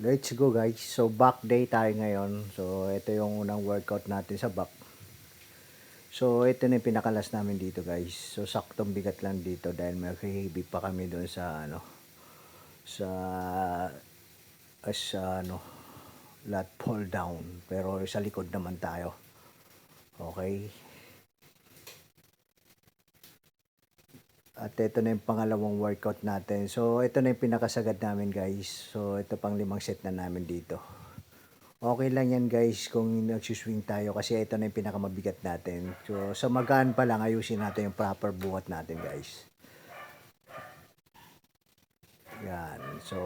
Let's go guys. So back day tayo ngayon. So ito yung unang workout natin sa back. So ito na yung pinakalas namin dito guys. So saktong bigat lang dito dahil may heavy pa kami doon sa sa ano lat pull down. Pero sa likod naman tayo. Okay. At ito na yung pangalawang workout natin. So ito na yung pinakasagad namin guys. So ito pang 5 set na namin dito. Okay lang yan guys kung nagsuswing tayo kasi ito na yung pinakamabigat natin. So sa magaan pa lang ayusin natin yung proper buhat natin guys. Yan. So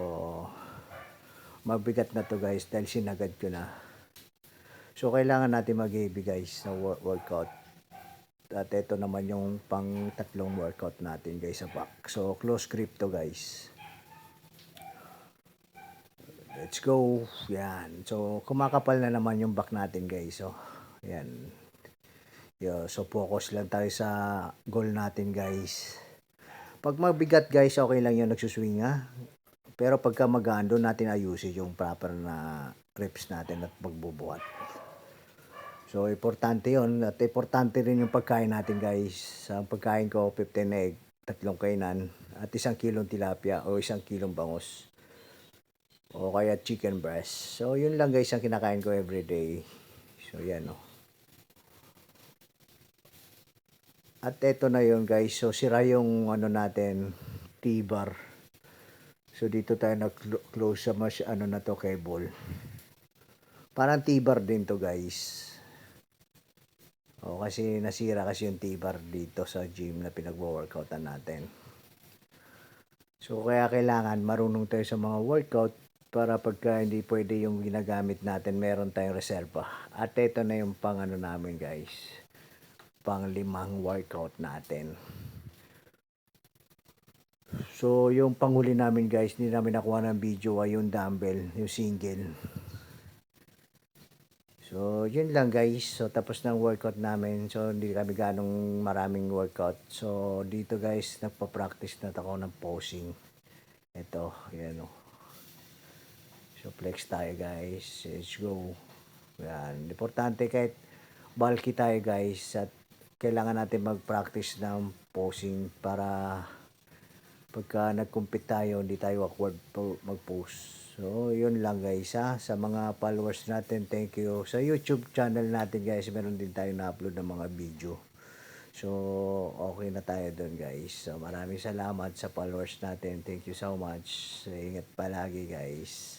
mabigat na to guys dahil sinagad ko na. So kailangan natin mag-heavy guys na workout. At ito naman yung pang tatlong workout natin guys sa back. So close grip to guys. Let's go. Yan. So, kumakapal na naman yung back natin guys. So, yan. So, focus lang tayo sa goal natin guys. Pag mabigat guys, okay lang yung nagsuswing ha. Pero pagka magaan, doon natin ayusin yung proper na reps natin at pagbubuhat. So, importante yon at importante rin yung pagkain natin guys. Sa pagkain ko, 15 egg, 3 kainan, at 1 kilong tilapia o 1 kilong bangus. O kaya chicken breast. So, yun lang guys ang kinakain ko everyday. So, yan o. At eto na yun guys. So, sira yung ano natin, T-bar. So, dito tayo nag-close sa ano na to, cable. Parang T-bar din to guys. O, kasi nasira kasi yung T-bar dito sa gym na pinag-workoutan natin. So, kaya kailangan marunong tayo sa mga workout para pagka hindi pwede yung ginagamit natin, meron tayong reserva. At ito na yung pang ano namin guys, pang 5 workout natin. So yung panghuli namin guys, hindi namin nakuha ng video ay yung dumbbell, yung single. So yun lang guys, so tapos ng workout namin, so hindi kami ganong maraming workout. So dito guys, nagpa-practice na ako ng posing. Ito, yan o. So flex tayo guys, let's go. Yan, importante kahit bulky tayo guys at kailangan natin mag-practice ng posing para pagka nag-compete tayo hindi tayo awkward mag-pose. So yun lang guys ha, sa mga followers natin, thank you. Sa YouTube channel natin guys, meron din tayo na-upload ng mga video. So okay na tayo doon guys. So maraming salamat sa followers natin, thank you so much. So, ingat palagi guys.